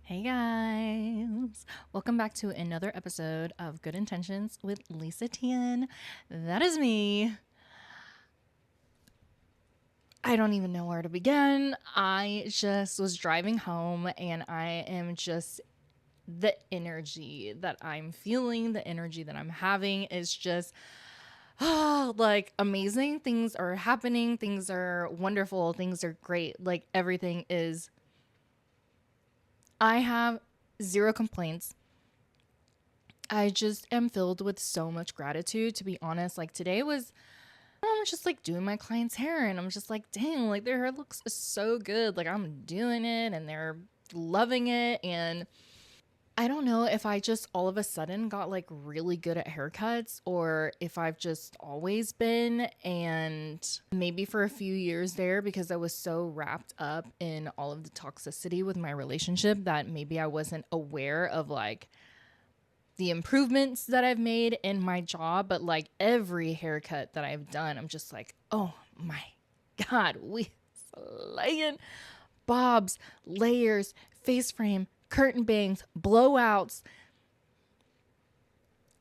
Hey guys, welcome back to another episode of Good Intentions with Lisa-Tien. That is me. I don't even know where to begin. I just was driving home and I am just the energy that I'm feeling, the energy that I'm having is just like amazing. Things are happening, things are wonderful, things are great. Like everything is I have zero complaints. I just am filled with so much gratitude, to be honest. Like today was, I'm just like doing my client's hair and I'm just like, dang, like their hair looks so good. Like I'm doing it and they're loving it. And I don't know if I just all of a sudden got like really good at haircuts or if I've just always been. And maybe for a few years there, because I was so wrapped up in all of the toxicity with my relationship that maybe I wasn't aware of like the improvements that I've made in my job, but like every haircut that I've done, I'm just like, oh my God, we slaying bobs, layers, face frame, curtain bangs, blowouts.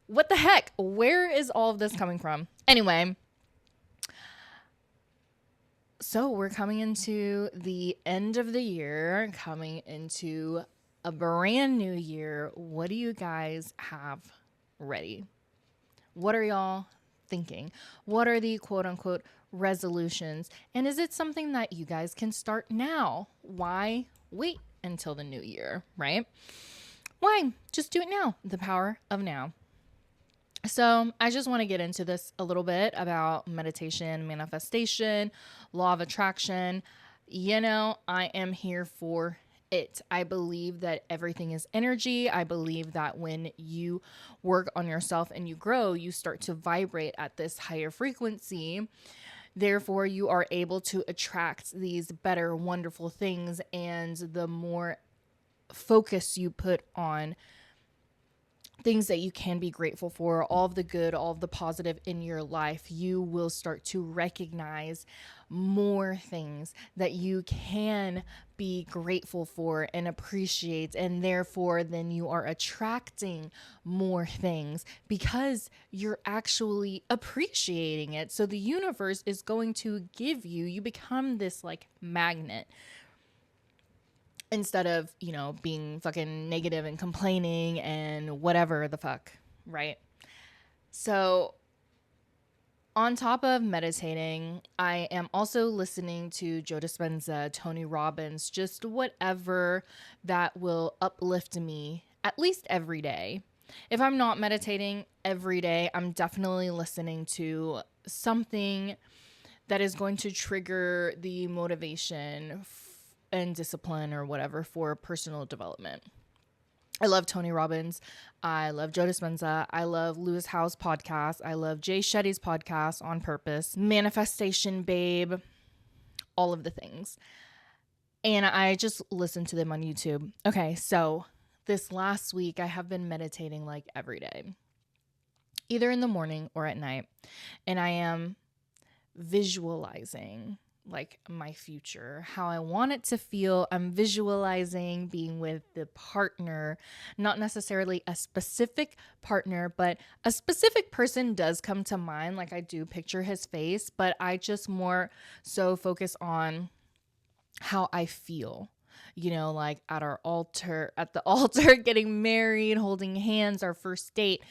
What the heck? Where is all of this coming from? Anyway, so we're coming into the end of the year, coming into a brand new year. What do you guys have ready? What are y'all thinking? What are the quote unquote resolutions? And is it something that you guys can start now? Why wait until the new year, right? Why? Just do it now. The power of now. So, I just want to get into this a little bit about meditation, manifestation, law of attraction. I am here for it. I believe that everything is energy. I believe that when you work on yourself and you grow, you start to vibrate at this higher frequency. Therefore, you are able to attract these better, wonderful things. And the more focus you put on things that you can be grateful for, all of the good, all of the positive in your life, you will start to recognize more things that you can be grateful for and appreciate. And therefore, then you are attracting more things because you're actually appreciating it. So the universe is going to give you, you become this like magnet instead of, being fucking negative and complaining and whatever the fuck, right? So, on top of meditating, I am also listening to Joe Dispenza, Tony Robbins, just whatever that will uplift me at least every day. If I'm not meditating every day, I'm definitely listening to something that is going to trigger the motivation and discipline or whatever for personal development. I love Tony Robbins. I love Joe Dispenza. I love Lewis Howes' podcast. I love Jay Shetty's podcast, On Purpose, Manifestation Babe, all of the things. And I just listen to them on YouTube. Okay, so this last week I have been meditating like every day, either in the morning or at night. And I am visualizing like my future, how I want it to feel. I'm visualizing being with the partner, not necessarily a specific partner, but a specific person does come to mind. Like I do picture his face, but I just more so focus on how I feel. Like at the altar, getting married, holding hands, our first date,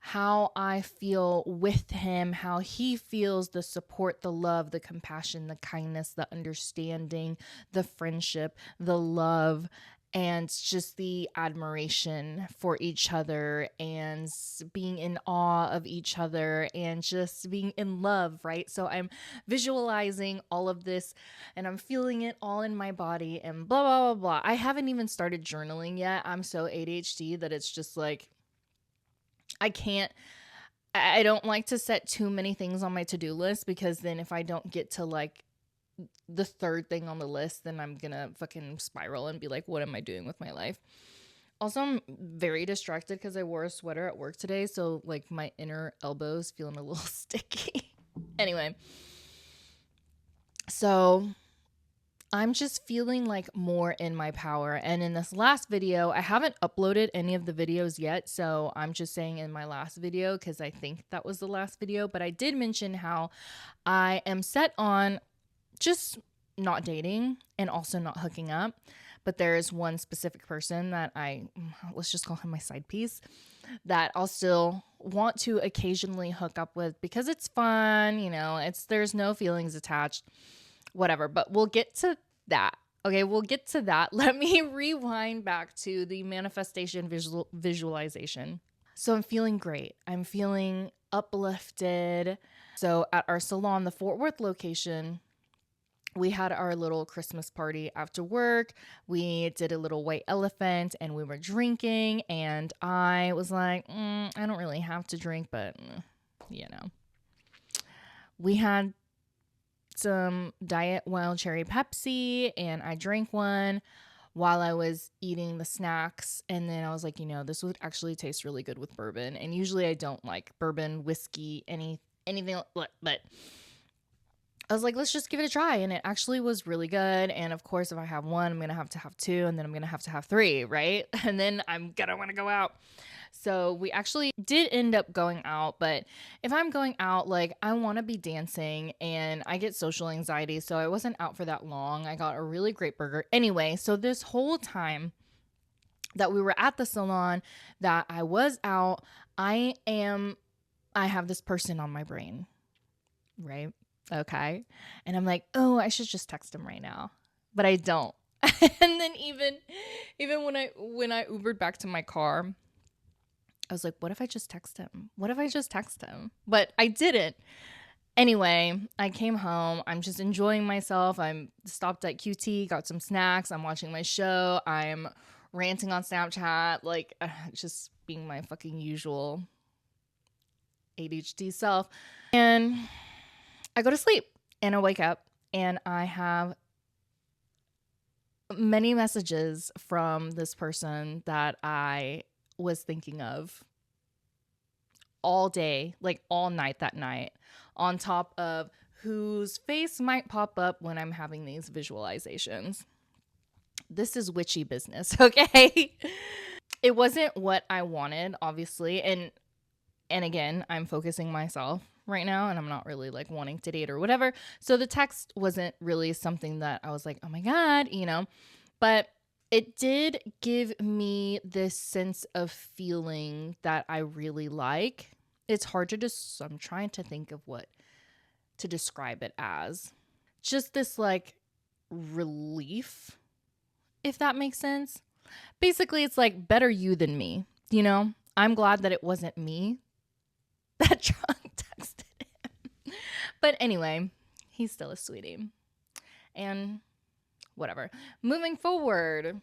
how I feel with him, how he feels, the support, the love, the compassion, the kindness, the understanding, the friendship, the love, and just the admiration for each other and being in awe of each other and just being in love, right? So I'm visualizing all of this and I'm feeling it all in my body and blah, blah, blah, blah. I haven't even started journaling yet. I'm so ADHD that it's just like, I don't like to set too many things on my to-do list because then if I don't get to like the third thing on the list, then I'm gonna fucking spiral and be like, what am I doing with my life? Also, I'm very distracted because I wore a sweater at work today. So like my inner elbow's feeling a little sticky. Anyway, so I'm just feeling like more in my power. And in this last video, I haven't uploaded any of the videos yet. So I'm just saying in my last video, because I think that was the last video, but I did mention how I am set on just not dating and also not hooking up. But there is one specific person that let's just call him my side piece, that I'll still want to occasionally hook up with because it's fun, there's no feelings attached, whatever. But we'll get to that. Okay, we'll get to that. Let me rewind back to the manifestation visualization. So I'm feeling great. I'm feeling uplifted. So at our salon, the Fort Worth location, we had our little Christmas party after work. We did a little white elephant and we were drinking. And I was like, I don't really have to drink, but we had some Diet Wild Cherry Pepsi and I drank one while I was eating the snacks. And then I was like, this would actually taste really good with bourbon. And usually I don't like bourbon, whiskey, anything, but I was like, let's just give it a try. And it actually was really good. And of course, if I have one, I'm going to have two, and then I'm going to have three, right? And then I'm going to want to go out. So we actually did end up going out, but if I'm going out, like I want to be dancing and I get social anxiety. So I wasn't out for that long. I got a really great burger. Anyway, so this whole time that we were at the salon, that I was out, I have this person on my brain, right? Okay. And I'm like, oh, I should just text him right now, but I don't. And then even when I Ubered back to my car, I was like, what if I just text him? But I didn't. Anyway, I came home. I'm just enjoying myself. I'm stopped at QT, got some snacks. I'm watching my show. I'm ranting on Snapchat, like just being my fucking usual ADHD self. And I go to sleep and I wake up and I have many messages from this person that I was thinking of all day, like all night that night, on top of whose face might pop up when I'm having these visualizations. This is witchy business, okay? It wasn't what I wanted, obviously. And again, I'm focusing myself right now and I'm not really like wanting to date or whatever. So the text wasn't really something that I was like, oh my God, but it did give me this sense of feeling that I really like. It's hard to I'm trying to think of what to describe it as. Just this like relief, if that makes sense. Basically, it's like better you than me, I'm glad that it wasn't me that drunk texted him. But anyway, he's still a sweetie. And whatever. Moving forward.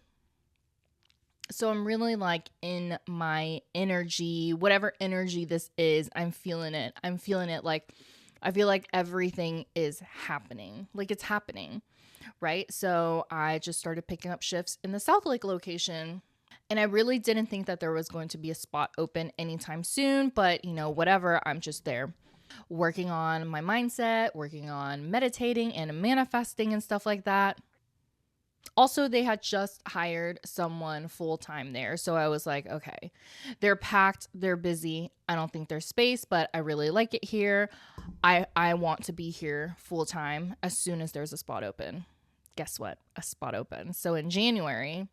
So I'm really like in my energy, whatever energy this is, I'm feeling it. Like I feel like everything is happening. Like it's happening, right? So I just started picking up shifts in the South Lake location. And I really didn't think that there was going to be a spot open anytime soon, but whatever, I'm just there working on my mindset, working on meditating and manifesting and stuff like that. Also, they had just hired someone full-time there. So I was like, okay, they're packed, they're busy. I don't think there's space, but I really like it here. I want to be here full-time as soon as there's a spot open. Guess what? A spot open. So in January,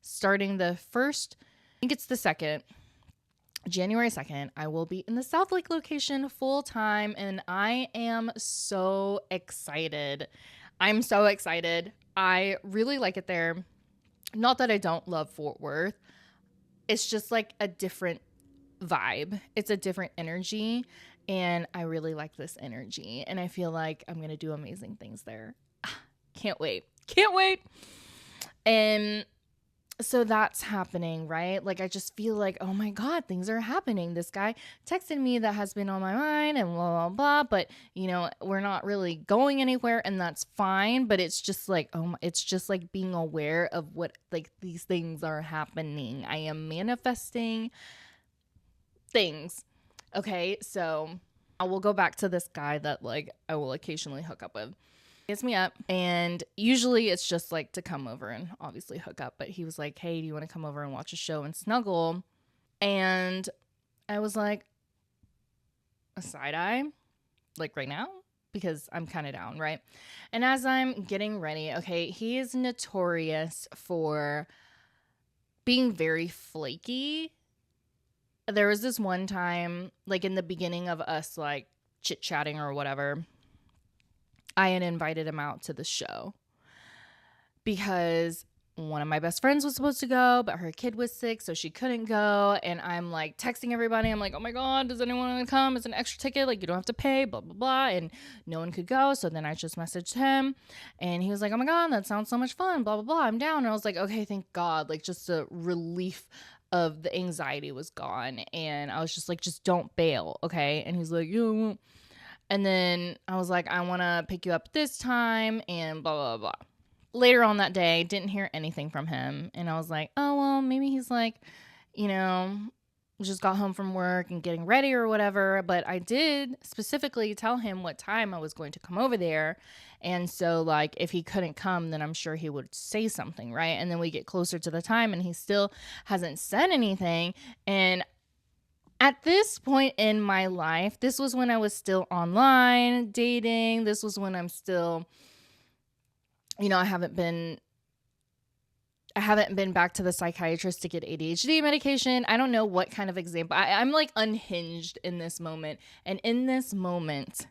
starting the 1st, I think it's the 2nd, January 2nd, I will be in the South Lake location full-time, and I am so excited. I'm so excited. I really like it there. Not that I don't love Fort Worth. It's just like a different vibe. It's a different energy, and I really like this energy, and I feel like I'm going to do amazing things there. Can't wait. And so that's happening, right? Like, I just feel like, oh my God, things are happening. This guy texted me that has been on my mind and blah, blah, blah. But, we're not really going anywhere, and that's fine. But it's just like, it's just like being aware of what, like, these things are happening. I am manifesting things. Okay. So I will go back to this guy that, like, I will occasionally hook up with. Hits me up, and usually it's just like to come over and obviously hook up, but he was like, hey, do you want to come over and watch a show and snuggle? And I was like, a side eye, like right now, because I'm kind of down, right? And as I'm getting ready, okay, he is notorious for being very flaky. There was this one time, like in the beginning of us like chit-chatting or whatever, I had invited him out to the show because one of my best friends was supposed to go, but her kid was sick, so she couldn't go. And I'm like texting everybody. I'm like, oh my God, does anyone want to come? It's an extra ticket. Like, you don't have to pay, blah, blah, blah. And no one could go. So then I just messaged him, and he was like, oh my God, that sounds so much fun, blah, blah, blah. I'm down. And I was like, okay, thank God. Like, just a relief of the anxiety was gone. And I was just like, just don't bail, okay? And he's like, yeah. And then I was like, I want to pick you up this time and blah, blah, blah. Later on that day, didn't hear anything from him. And I was like, oh, well, maybe he's like, just got home from work and getting ready or whatever. But I did specifically tell him what time I was going to come over there. And so, like, if he couldn't come, then I'm sure he would say something, right? And then we get closer to the time and he still hasn't said anything. And at this point in my life, this was when I was still online dating. This was when I'm still, I haven't been back to the psychiatrist to get ADHD medication. I don't know what kind of example. I'm like unhinged in this moment. And in this moment,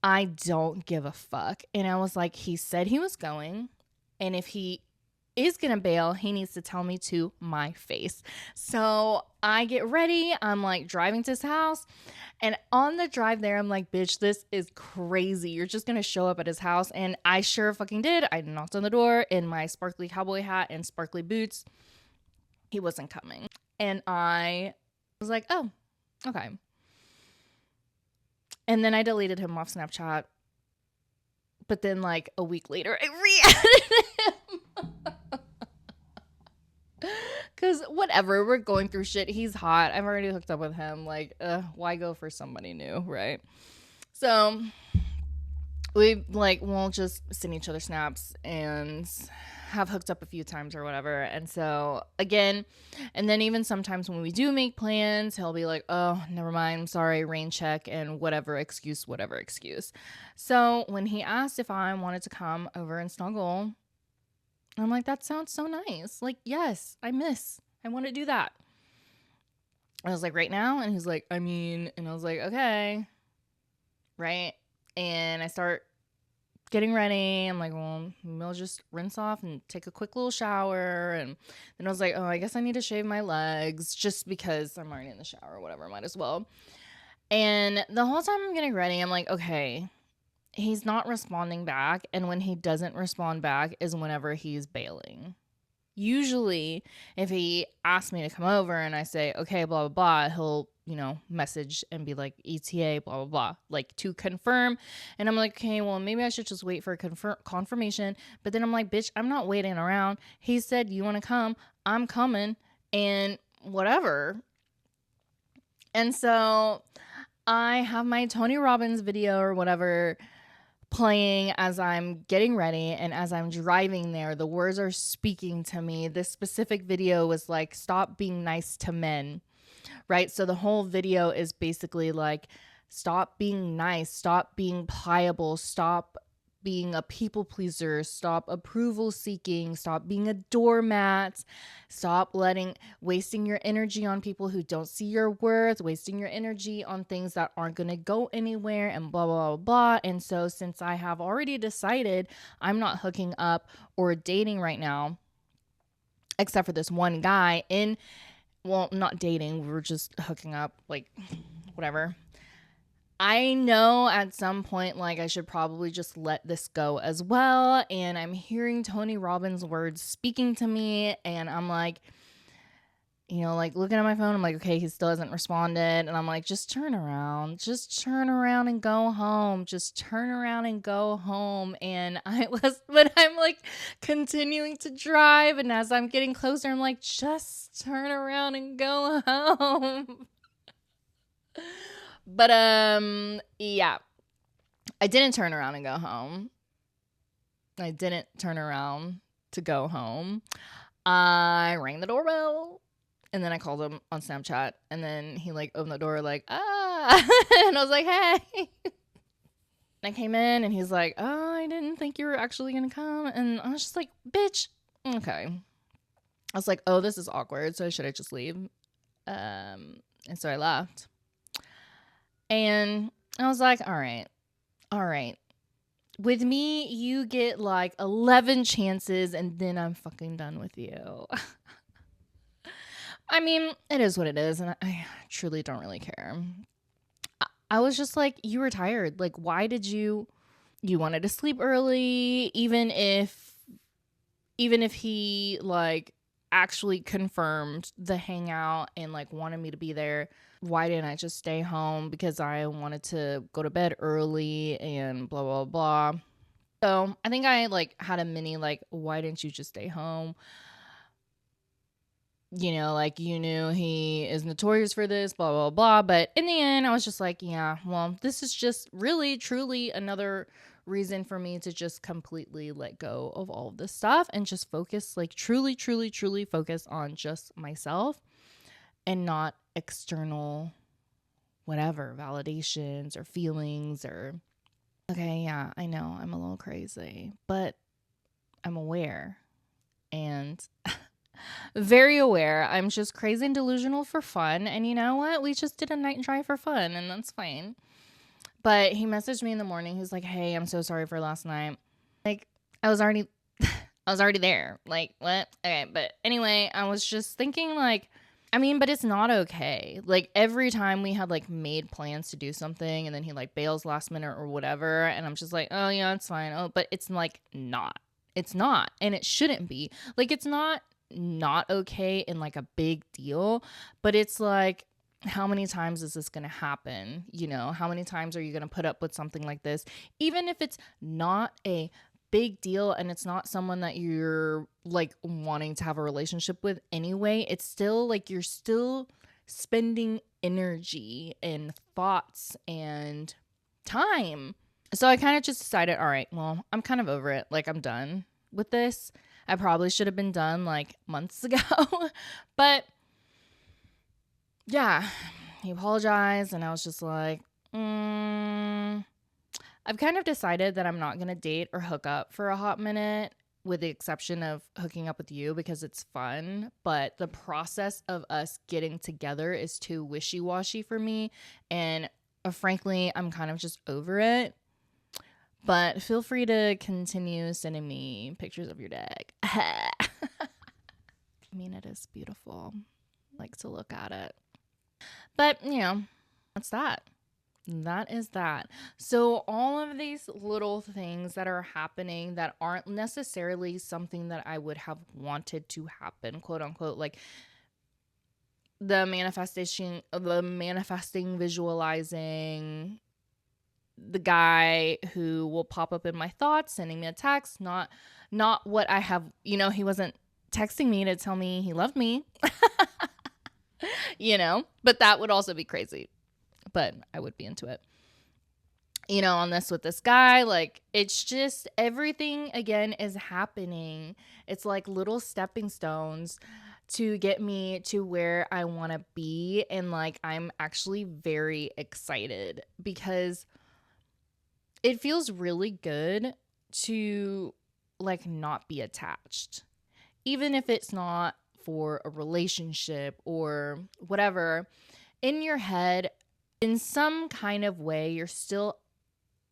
I don't give a fuck. And I was like, he said he was going. And if he is gonna bail, he needs to tell me to my face. So I get ready. I'm like driving to his house, and on the drive there, I'm like, bitch, this is crazy. You're just gonna show up at his house. And I sure fucking did. I knocked on the door in my sparkly cowboy hat and sparkly boots. He wasn't coming, and I was like, oh, okay. And then I deleted him off Snapchat. But then like a week later, I re-added him. Because whatever, we're going through shit. He's hot. I've already hooked up with him. Like, why go for somebody new, right? So we we'll just send each other snaps and have hooked up a few times or whatever. And so again, and then even sometimes when we do make plans, he'll be like, oh, never mind, I'm sorry, rain check, and whatever excuse. So when he asked if I wanted to come over and snuggle, I'm like, that sounds so nice. Like, yes, I want to do that. I was like, right now? And he's like, and I was like, okay. Right. And I start getting ready. I'm like, well, maybe I'll just rinse off and take a quick little shower. And then I was like, oh, I guess I need to shave my legs just because I'm already in the shower or whatever. Might as well. And the whole time I'm getting ready, I'm like, okay, he's not responding back. And when he doesn't respond back is whenever he's bailing. Usually, if he asks me to come over and I say, okay, blah, blah, blah, he'll, message and be like, ETA, blah, blah, blah, like to confirm. And I'm like, okay, well, maybe I should just wait for a confirmation. But then I'm like, bitch, I'm not waiting around. He said, you want to come? I'm coming, and whatever. And so I have my Tony Robbins video or whatever playing as I'm getting ready, and as I'm driving there, the words are speaking to me. This specific video was like, stop being nice to men, right? So the whole video is basically like, stop being nice, stop being pliable, stop being a people pleaser, stop approval seeking, stop being a doormat, stop wasting your energy on people who don't see your worth, wasting your energy on things that aren't going to go anywhere, and blah, blah, blah, blah. And so since I have already decided I'm not hooking up or dating right now, except for this one guy not dating, we were just hooking up, like whatever. I know at some point, like, I should probably just let this go as well. And I'm hearing Tony Robbins' words speaking to me. And I'm like, looking at my phone. I'm like, okay, he still hasn't responded. And I'm like, just turn around. Just turn around and go home. Just turn around and go home. And but I'm like continuing to drive. And as I'm getting closer, I'm like, just turn around and go home. But, yeah, I didn't turn around and go home. I didn't turn around to go home. I rang the doorbell and then I called him on Snapchat and then he like opened the door like, and I was like, hey. And I came in and he's like, oh, I didn't think you were actually going to come. And I was just like, bitch. Okay. I was like, oh, this is awkward. So should I just leave? And so I left. And I was like, all right. With me, you get like 11 chances and then I'm fucking done with you. I mean, it is what it is. And I truly don't really care. I was just like, you were tired. Like, why did you wanted to sleep early, even if he like actually confirmed the hangout and like wanted me to be there. Why didn't I just stay home? Because I wanted to go to bed early and blah, blah, blah. So I think I like had a mini like, why didn't you just stay home? You know, like you knew he is notorious for this, blah, blah, blah. But in the end, I was just like, yeah, well, this is just really, truly another reason for me to just completely let go of all of this stuff and just focus, like truly, truly, truly focus on just myself and not external whatever validations or feelings or, okay, yeah, I know I'm a little crazy, but I'm aware and very aware. I'm just crazy and delusional for fun. And you know what? We just did a night drive for fun and that's fine. But he messaged me in the morning. He's like, hey, I'm so sorry for last night. Like, I was already there. Like, what? Okay. But anyway, I was just thinking like, I mean, but it's not okay. Like every time we had like made plans to do something and then he like bails last minute or whatever. And I'm just like, oh yeah, it's fine. Oh, but it's like not. It's not. And it shouldn't be. Like, it's not okay in like a big deal, but it's like, how many times is this going to happen? You know, how many times are you going to put up with something like this? Even if it's not a big deal and it's not someone that you're like wanting to have a relationship with anyway, it's still like you're still spending energy and thoughts and time. So I kind of just decided, all right, well, I'm kind of over it. Like, I'm done with this. I probably should have been done like months ago, but yeah, he apologized and I was just like, I've kind of decided that I'm not going to date or hook up for a hot minute, with the exception of hooking up with you because it's fun. But the process of us getting together is too wishy-washy for me. And frankly, I'm kind of just over it. But feel free to continue sending me pictures of your dick. I mean, it is beautiful. I like to look at it. But, you know, that's that. That is that. So all of these little things that are happening that aren't necessarily something that I would have wanted to happen, quote unquote, like the manifesting, visualizing, the guy who will pop up in my thoughts, sending me a text, not what I have, you know, he wasn't texting me to tell me he loved me, you know, but that would also be crazy, but I would be into it. You know, on this with this guy, like, it's just everything again is happening. It's like little stepping stones to get me to where I want to be. And like, I'm actually very excited because it feels really good to like not be attached, even if it's not for a relationship or whatever. In your head, in some kind of way, you're still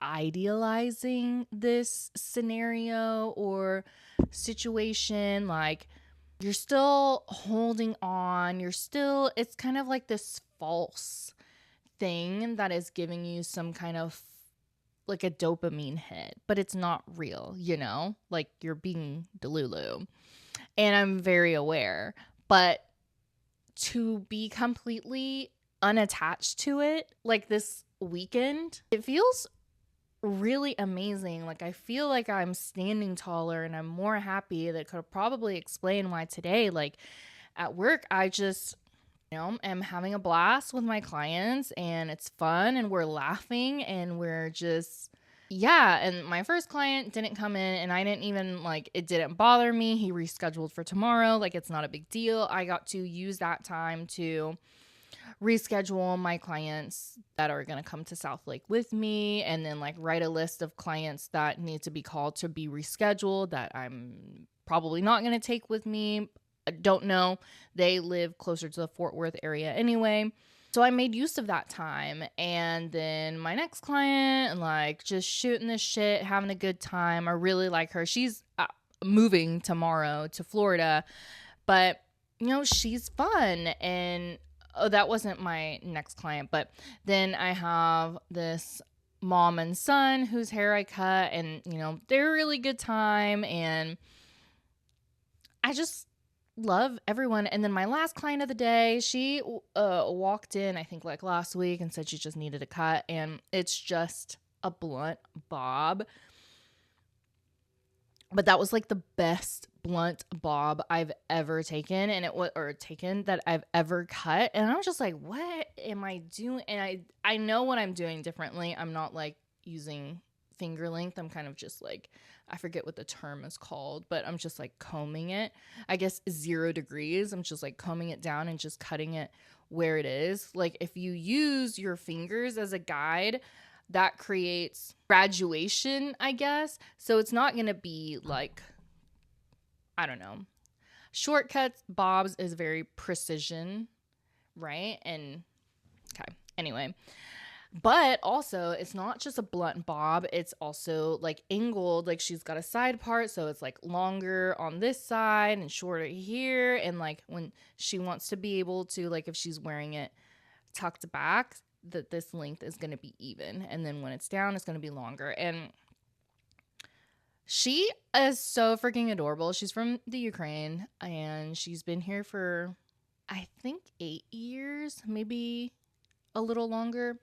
idealizing this scenario or situation. Like, you're still holding on. It's kind of like this false thing that is giving you some kind of like a dopamine hit, but it's not real, you know? Like, you're being delulu. And I'm very aware, but to be completely unattached to it, like this weekend, it feels really amazing. Like, I feel like I'm standing taller and I'm more happy. That could probably explain why today, like at work, I just, you know, am having a blast with my clients and it's fun and we're laughing and we're just yeah, and my first client didn't come in, and I didn't even, like, it didn't bother me. He rescheduled for tomorrow. Like, it's not a big deal. I got to use that time to reschedule my clients that are going to come to South Lake with me, and then like write a list of clients that need to be called to be rescheduled that I'm probably not going to take with me. I don't know. They live closer to the Fort Worth area anyway. So I made use of that time. And then my next client, like, just shooting the shit, having a good time. I really like her. She's moving tomorrow to Florida, but she's fun. And that wasn't my next client, but then I have this mom and son whose hair I cut, and they're a really good time, and I just love everyone. And then my last client of the day, she walked in, I think like last week, and said she just needed a cut, and it's just a blunt bob. But that was like the best blunt bob I've ever taken, and that I've ever cut. And I was just like, what am I doing? And I know what I'm doing differently. I'm not like using finger length. I'm kind of just like, I forget what the term is called, but I'm just like combing it. I guess 0 degrees. I'm just like combing it down and just cutting it where it is. Like, if you use your fingers as a guide, that creates graduation, I guess. So it's not going to be like, I don't know. Shortcuts, bobs is very precision, right? And okay, anyway. But also, it's not just a blunt bob. It's also like angled. Like, she's got a side part, so it's like longer on this side and shorter here. And like when she wants to be able to, like, if she's wearing it tucked back, that this length is going to be even, and then when it's down, it's going to be longer. And she is so freaking adorable. She's from the Ukraine, and she's been here for, I think, 8 years, maybe a little longer.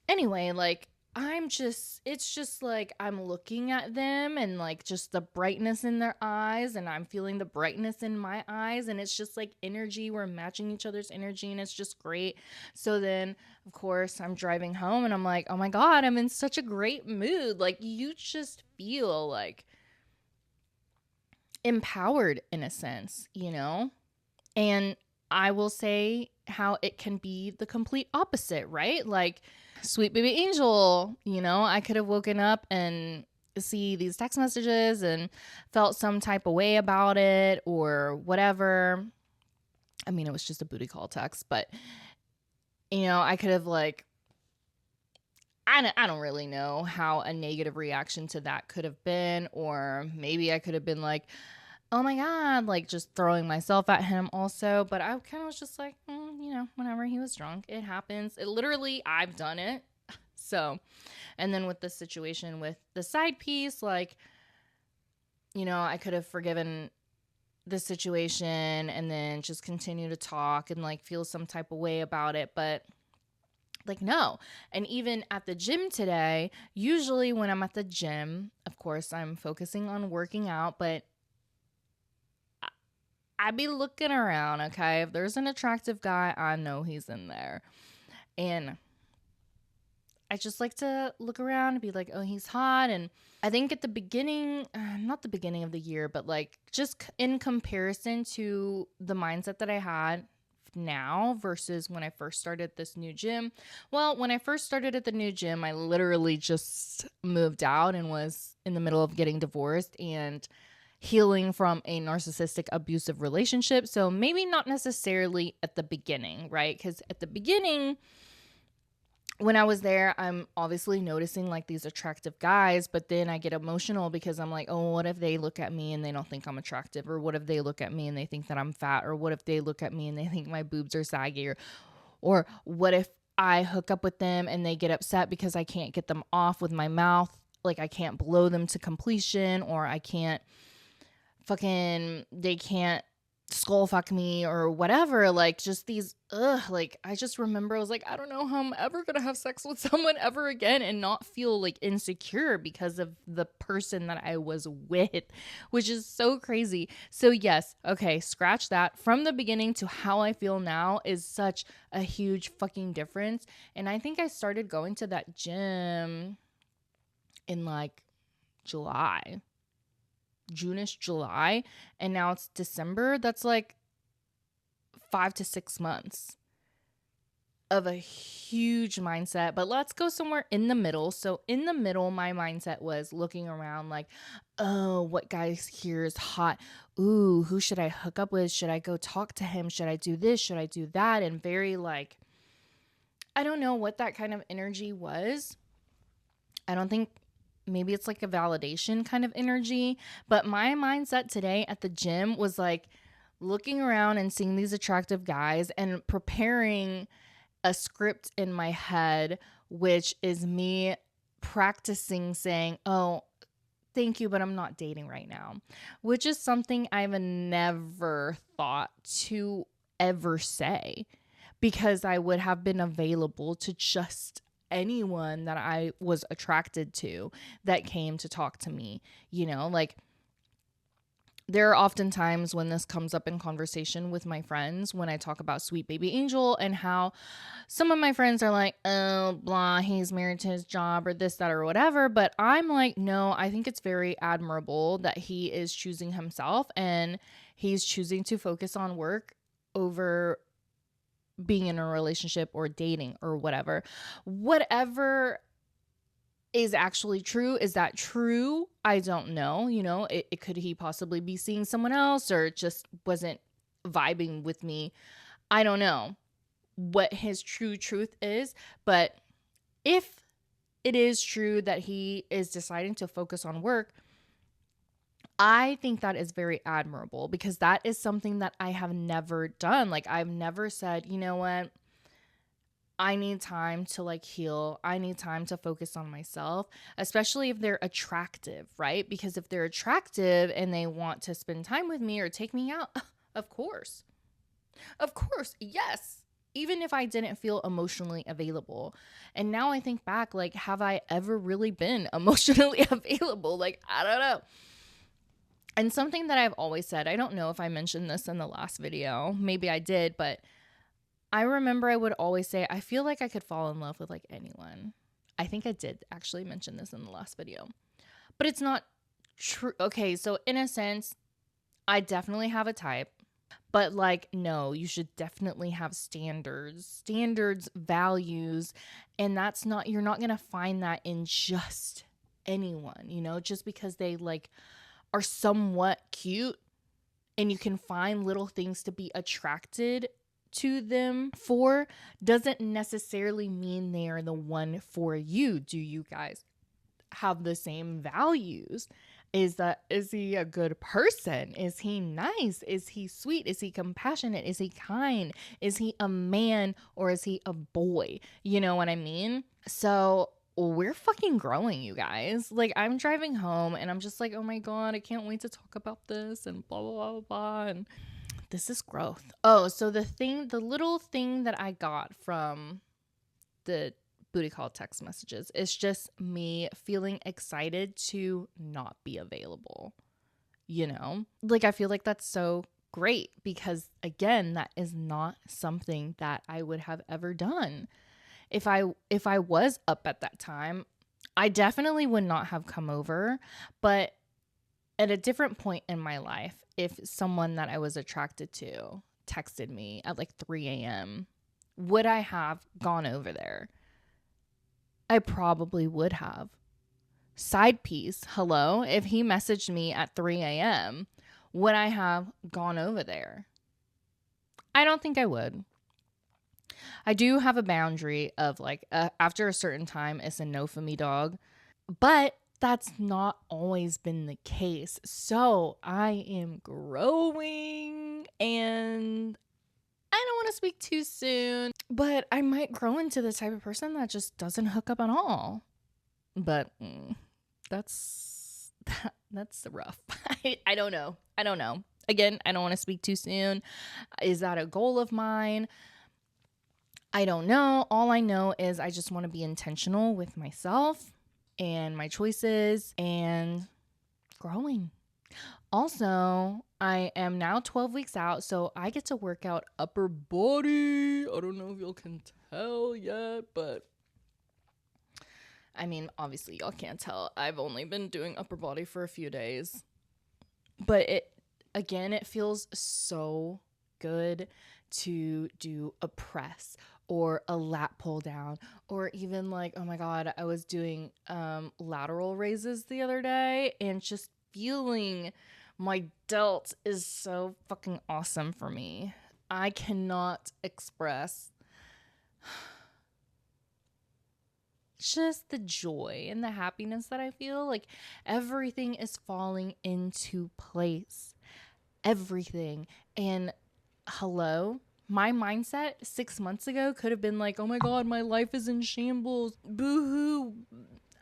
Anyway, like, it's just like I'm looking at them, and like just the brightness in their eyes, and I'm feeling the brightness in my eyes, and it's just like energy. We're matching each other's energy, and it's just great. So then, of course, I'm driving home, and I'm like, oh my God, I'm in such a great mood. Like, you just feel like empowered in a sense, And I will say how it can be the complete opposite, right? Like, sweet baby angel, I could have woken up and see these text messages and felt some type of way about it or whatever. I mean, it was just a booty call text, but I could have, like, I don't really know how a negative reaction to that could have been, or maybe I could have been like, oh my God, like just throwing myself at him also. But I kind of was just like, whenever he was drunk, it happens. It literally, I've done it. So, and then with the situation with the side piece, like, I could have forgiven the situation and then just continue to talk and like feel some type of way about it. But like, no. And even at the gym today, usually when I'm at the gym, of course, I'm focusing on working out, but I be looking around, okay? If there's an attractive guy, I know he's in there. And I just like to look around and be like, oh, he's hot. And I think at the beginning, not the beginning of the year, but like just in comparison to the mindset that I had now versus when I first started this new gym. Well, when I first started at the new gym, I literally just moved out and was in the middle of getting divorced and healing from a narcissistic abusive relationship. So maybe not necessarily at the beginning, right? Because at the beginning, when I was there, I'm obviously noticing like these attractive guys, but then I get emotional because I'm like, oh, what if they look at me and they don't think I'm attractive? Or what if they look at me and they think that I'm fat? Or what if they look at me and they think my boobs are saggy? Or what if I hook up with them and they get upset because I can't get them off with my mouth? Like, I can't blow them to completion, or I can't they can't skull fuck me or whatever. Like, just these, like, I just remember I was like, I don't know how I'm ever gonna have sex with someone ever again and not feel like insecure because of the person that I was with, which is so crazy. So yes, okay, scratch that. From the beginning to how I feel now is such a huge fucking difference. And I think I started going to that gym in like July, June-ish, July, and now it's December. That's like 5 to 6 months of a huge mindset. But let's go somewhere in the middle. So in the middle, my mindset was looking around like, oh, what guy here is hot? Ooh, who should I hook up with? Should I go talk to him? Should I do this? Should I do that? And very like, I don't know what that kind of energy was. I don't think, maybe it's like a validation kind of energy. But my mindset today at the gym was like looking around and seeing these attractive guys and preparing a script in my head, which is me practicing saying, oh, thank you, but I'm not dating right now, which is something I've never thought to ever say, because I would have been available to just anyone that I was attracted to that came to talk to me. You know, like there are often times when this comes up in conversation with my friends when I talk about Sweet Baby Angel and how some of my friends are like, oh, blah, he's married to his job or this, that, or whatever. But I'm like, no, I think it's very admirable that he is choosing himself and he's choosing to focus on work over being in a relationship or dating or whatever. Whatever is actually true. Is that true? I don't know. You know, it could he possibly be seeing someone else or just wasn't vibing with me. I don't know what his true truth is, but if it is true that he is deciding to focus on work, I think that is very admirable, because that is something that I have never done. Like I've never said, you know what? I need time to like heal. I need time to focus on myself, especially if they're attractive, right? Because if they're attractive and they want to spend time with me or take me out, of course. Of course, yes. Even if I didn't feel emotionally available. And now I think back, like, have I ever really been emotionally available? Like, I don't know. And something that I've always said, I don't know if I mentioned this in the last video. Maybe I did, but I remember I would always say, I feel like I could fall in love with like anyone. I think I did actually mention this in the last video, but it's not true. Okay, so in a sense, I definitely have a type, but like, no, you should definitely have standards, values. And that's not, you're not going to find that in just anyone, you know, just because they like are somewhat cute and you can find little things to be attracted to them for, doesn't necessarily mean they are the one for you. Do you guys have the same values? Is he a good person? Is he nice? Is he sweet? Is he compassionate? Is he kind? Is he a man or is he a boy? You know what I mean? So we're fucking growing, you guys. Like I'm driving home and I'm just like, oh my God, I can't wait to talk about this and blah, blah, blah, blah. And this is growth. Oh, so the little thing that I got from the booty call text messages is just me feeling excited to not be available. You know, like I feel like that's so great, because again, that is not something that I would have ever done. If I was up at that time, I definitely would not have come over, but at a different point in my life, if someone that I was attracted to texted me at like 3 a.m., would I have gone over there? I probably would have. Side piece, hello, if he messaged me at 3 a.m., would I have gone over there? I don't think I would. I do have a boundary of like, after a certain time, it's a no for me, dog. But that's not always been the case. So I am growing, and I don't want to speak too soon, but I might grow into the type of person that just doesn't hook up at all. But that's rough. I don't know. Again, I don't want to speak too soon. Is that a goal of mine? I don't know. All I know is I just want to be intentional with myself and my choices and growing. Also, I am now 12 weeks out, so I get to work out upper body. I don't know if y'all can tell yet, but I mean, obviously y'all can't tell. I've only been doing upper body for a few days. But it feels so good to do a press or a lat pull down, or even like, oh my God, I was doing lateral raises the other day, and just feeling my delt is so fucking awesome for me. I cannot express just the joy and the happiness that I feel. Like everything is falling into place. Everything. And hello, my mindset 6 months ago could have been like, oh my God, my life is in shambles. Boo hoo.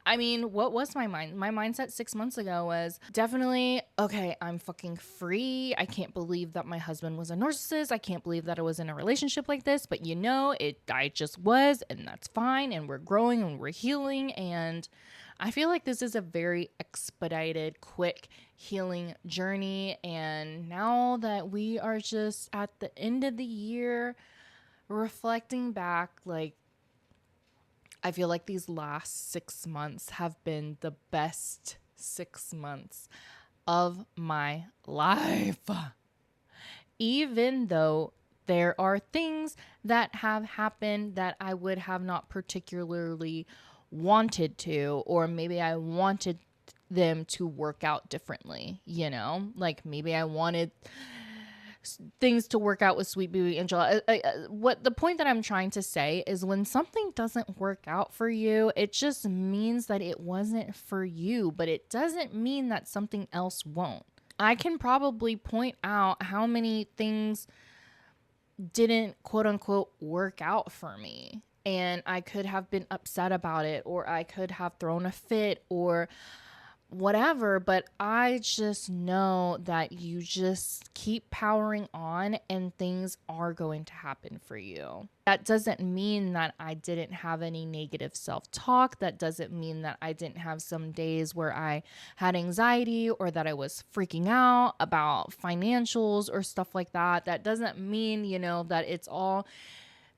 I mean, what was my mind? My mindset 6 months ago was definitely, okay, I'm fucking free. I can't believe that my husband was a narcissist. I can't believe that I was in a relationship like this. But I just was, and that's fine. And we're growing and we're healing. And I feel like this is a very expedited, quick healing journey. And now that we are just at the end of the year, reflecting back, like, I feel like these last 6 months have been the best 6 months of my life. Even though there are things that have happened that I would have not particularly wanted to, or maybe I wanted them to work out differently, like maybe I wanted things to work out with Sweet Baby Angel. What the point that I'm trying to say is, when something doesn't work out for you, it just means that it wasn't for you, but it doesn't mean that something else won't. I can probably point out how many things didn't quote unquote work out for me, and I could have been upset about it, or I could have thrown a fit, or whatever, but I just know that you just keep powering on and things are going to happen for you. That doesn't mean that I didn't have any negative self-talk. That doesn't mean that I didn't have some days where I had anxiety, or that I was freaking out about financials or stuff like that. That doesn't mean, that it's all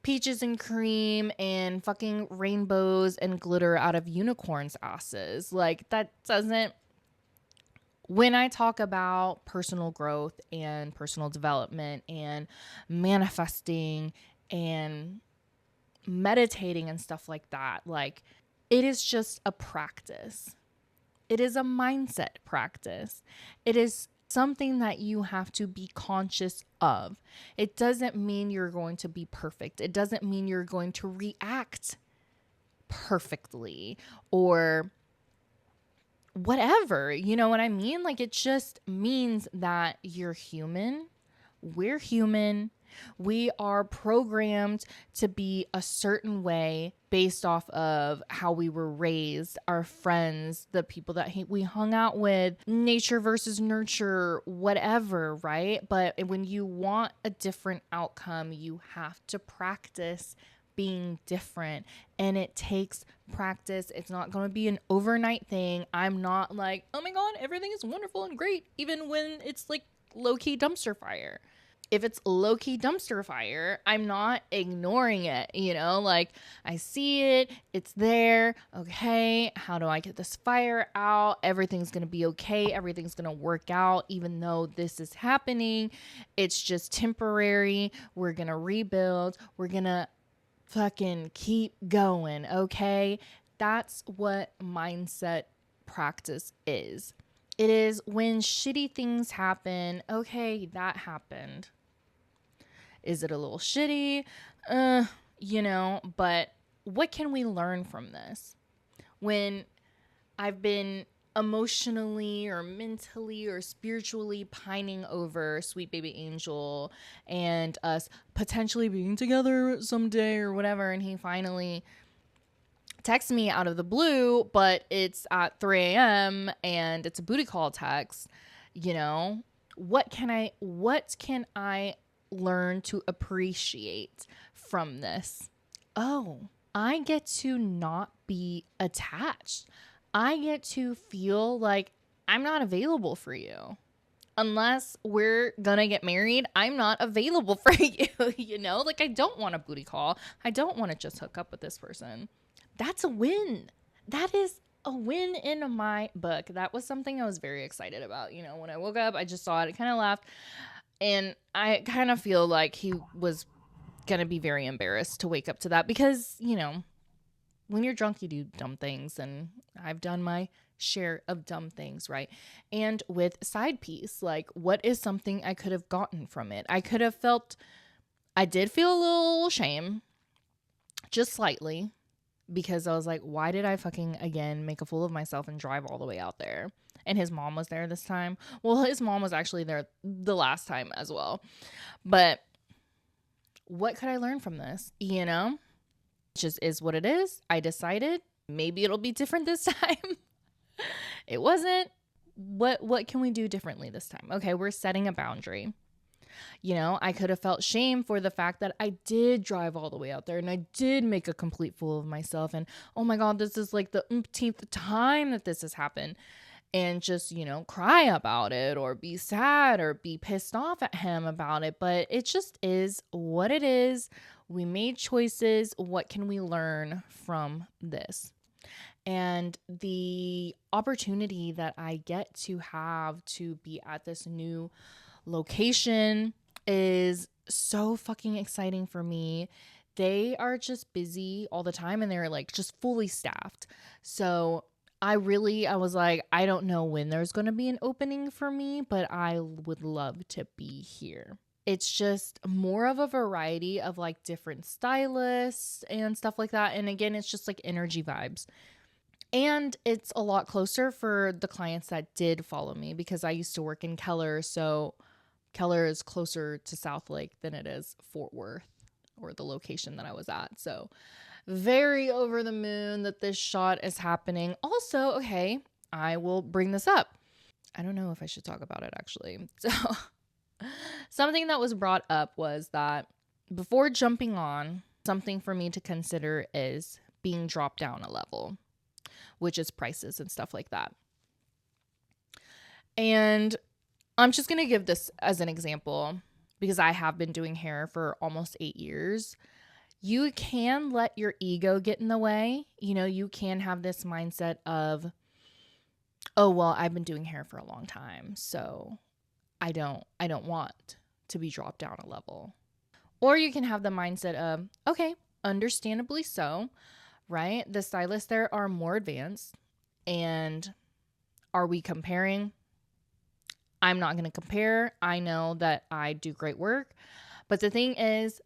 peaches and cream and fucking rainbows and glitter out of unicorns' asses. Like, that doesn't. When I talk about personal growth and personal development and manifesting and meditating and stuff like that, like, it is just a practice. It is a mindset practice. It is something that you have to be conscious of. It doesn't mean you're going to be perfect. It doesn't mean you're going to react perfectly or whatever. You know what I mean? Like, it just means that you're human. We're human. We are programmed to be a certain way based off of how we were raised, our friends, the people that we hung out with, nature versus nurture, whatever, right? But when you want a different outcome, you have to practice being different, and it takes practice. It's not going to be an overnight thing. I'm not like, oh my God, everything is wonderful and great, even when it's like low-key dumpster fire. If it's low-key dumpster fire, I'm not ignoring it, like, I see it, it's there. Okay, how do I get this fire out? Everything's going to be okay. Everything's going to work out, even though this is happening. It's just temporary. We're going to rebuild. We're going to fucking keep going, okay? That's what mindset practice is. It is when shitty things happen, okay, that happened. Is it a little shitty? But what can we learn from this? When I've been emotionally or mentally or spiritually pining over Sweet Baby Angel and us potentially being together someday or whatever, and he finally texts me out of the blue, but it's at 3 a.m. and it's a booty call text, what can I learn to appreciate from this? Oh, I get to not be attached. I get to feel like I'm not available for you. Unless we're gonna get married, I'm not available for you, Like, I don't want a booty call. I don't want to just hook up with this person. That's a win. that is a win in my book. That was something I was very excited about. You know, when I woke up, I just saw it, I kind of laughed. And I kind of feel like he was going to be very embarrassed to wake up to that because, you know, when you're drunk, you do dumb things. And I've done my share of dumb things, right? And with side piece, like, what is something I could have gotten from it? I did feel a little shame, just slightly, because I was like, why did I fucking again make a fool of myself and drive all the way out there? And his mom was there this time. Well, his mom was actually there the last time as well. But what could I learn from this? You know, it just is what it is. I decided maybe it'll be different this time. It wasn't. What can we do differently this time? Okay, we're setting a boundary. You know, I could have felt shame for the fact that I did drive all the way out there and I did make a complete fool of myself. And oh my God, this is like the umpteenth time that this has happened. And just, you know, cry about it or be sad or be pissed off at him about it. But it just is what it is. We made choices. What can we learn from this? And the opportunity that I get to have to be at this new location is so fucking exciting for me. They are just busy all the time and they're like just fully staffed. So I was like, I don't know when there's going to be an opening for me, but I would love to be here. It's just more of a variety of like different stylists and stuff like that. And again, it's just like energy vibes. And it's a lot closer for the clients that did follow me because I used to work in Keller. So Keller is closer to South Lake than it is Fort Worth or the location that I was at. So very over the moon that this shot is happening. Also, okay, I will bring this up. I don't know if I should talk about it actually. So something that was brought up was that before jumping on, something for me to consider is being dropped down a level, which is prices and stuff like that. And I'm just going to give this as an example because I have been doing hair for almost 8 years. You can let your ego get in the way. You know, you can have this mindset of, oh, well, I've been doing hair for a long time, so I don't want to be dropped down a level. Or you can have the mindset of, okay, understandably so, right? The stylists there are more advanced. And are we comparing? I'm not going to compare. I know that I do great work. But the thing is,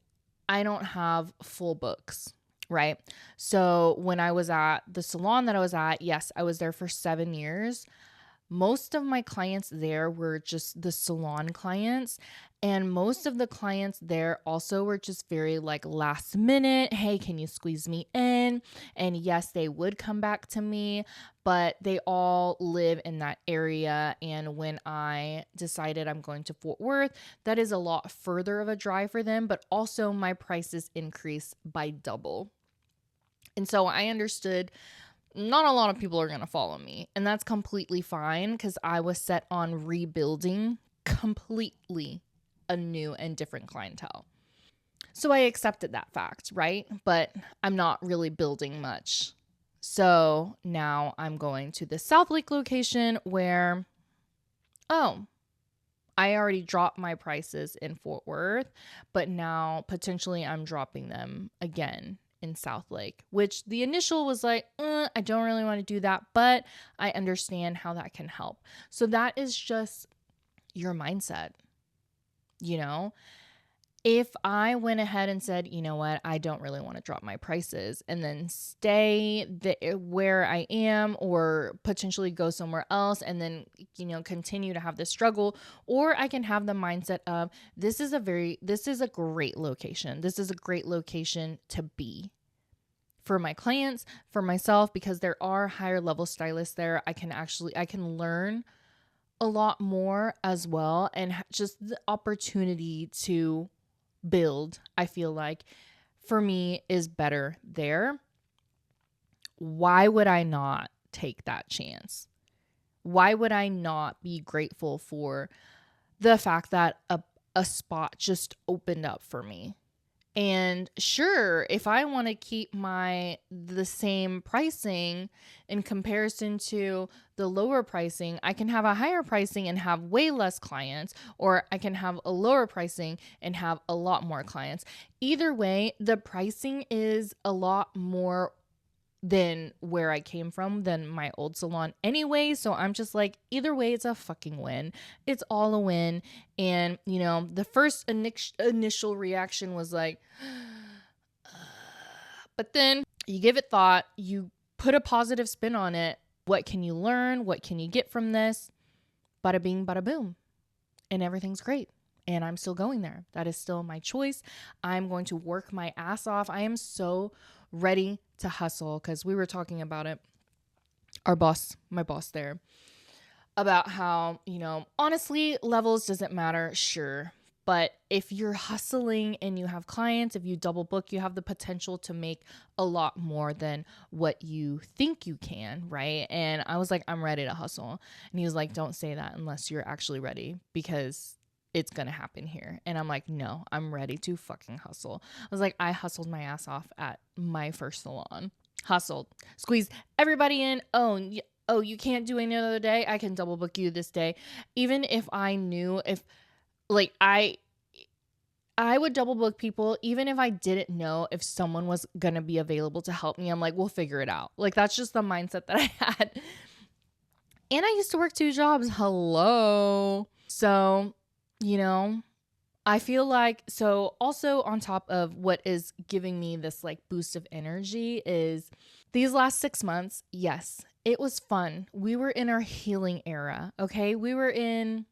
I don't have full books, right? So when I was at the salon that I was at, yes, I was there for 7 years. Most of my clients there were just the salon clients. And most of the clients there also were just very like last minute. Hey, can you squeeze me in? And yes, they would come back to me, but they all live in that area. And when I decided I'm going to Fort Worth, that is a lot further of a drive for them, but also my prices increase by double. And so I understood not a lot of people are going to follow me. And that's completely fine because I was set on rebuilding completely a new and different clientele. So I accepted that fact, right? But I'm not really building much. So now I'm going to the South Lake location where, oh, I already dropped my prices in Fort Worth, but now potentially I'm dropping them again in South Lake, which the initial was like, I don't really want to do that, but I understand how that can help. So that is just your mindset. You know, if I went ahead and said, you know what, I don't really want to drop my prices and then stay where I am or potentially go somewhere else and then, you know, continue to have this struggle, or I can have the mindset of this is a great location. This is a great location to be for my clients, for myself, because there are higher level stylists there. I can learn a lot more as well. And just the opportunity to build, I feel like for me is better there. Why would I not take that chance? Why would I not be grateful for the fact that a spot just opened up for me And sure, if I want to keep the same pricing in comparison to the lower pricing, I can have a higher pricing and have way less clients, or I can have a lower pricing and have a lot more clients. Either way, the pricing is a lot more than where I came from, than my old salon anyway. So I'm just like, either way, it's a fucking win. It's all a win. And, the first initial reaction was like, but then you give it thought, you put a positive spin on it. What can you learn? What can you get from this? Bada bing, bada boom. And everything's great. And I'm still going there. That is still my choice. I'm going to work my ass off. I am so ready to hustle, because we were talking about it, my boss there, about how, honestly, levels doesn't matter, sure. But if you're hustling and you have clients, if you double book, you have the potential to make a lot more than what you think you can, right? And I was like, I'm ready to hustle. And he was like, don't say that unless you're actually ready, because it's going to happen here. And I'm like, no, I'm ready to fucking hustle. I was like, I hustled my ass off at my first salon. Hustled, squeezed everybody in. Oh, you can't do any other day? I can double book you this day. Even if I knew, if like I would double book people even if I didn't know if someone was going to be available to help me. I'm like, we'll figure it out. Like, that's just the mindset that I had. And I used to work 2 jobs. Hello. So, I feel like, so also on top of what is giving me this like boost of energy is these last 6 months. Yes, it was fun. We were in our healing era. Okay. We were in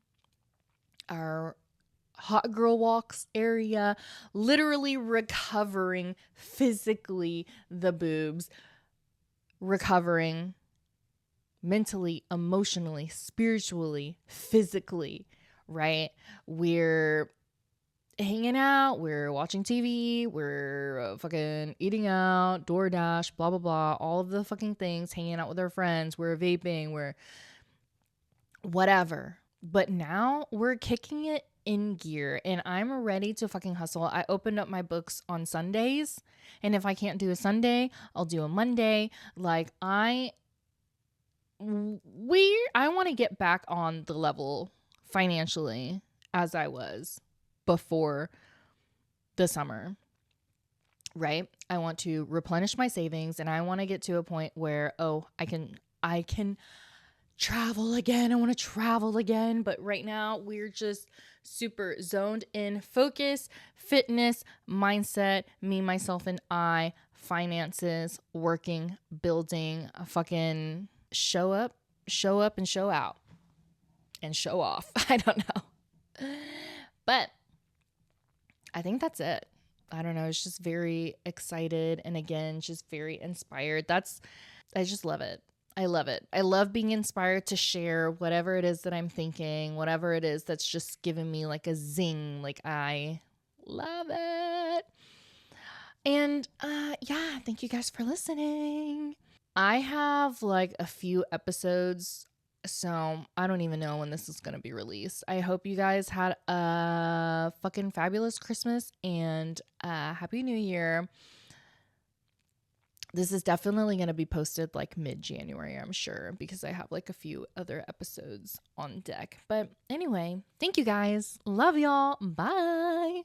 our hot girl walks area, literally recovering physically the boobs, recovering mentally, emotionally, spiritually, physically, right? We're hanging out, we're watching TV, we're fucking eating out, DoorDash, blah, blah, blah, all of the fucking things, hanging out with our friends, we're vaping, we're whatever. But now we're kicking it in gear and I'm ready to fucking hustle. I opened up my books on Sundays, and if I can't do a Sunday, I'll do a Monday. Like, I want to get back on the level financially as I was before the summer, right? I want to replenish my savings, and I want to get to a point where, I can travel again. I want to travel again. But right now we're just super zoned in focus, fitness, mindset, me, myself, and I, finances, working, building, a fucking show up and show out and show off. I don't know. But I think that's it. I don't know. It's just very excited. And again, just very inspired. I just love it. I love it. I love being inspired to share whatever it is that I'm thinking, whatever it is that's just giving me like a zing. Like, I love it. And yeah, thank you guys for listening. I have like a few episodes, so I don't even know when this is going to be released. I hope you guys had a fucking fabulous Christmas and Happy New Year. This is definitely going to be posted like mid-January, I'm sure, because I have like a few other episodes on deck. But anyway, thank you guys. Love y'all. Bye.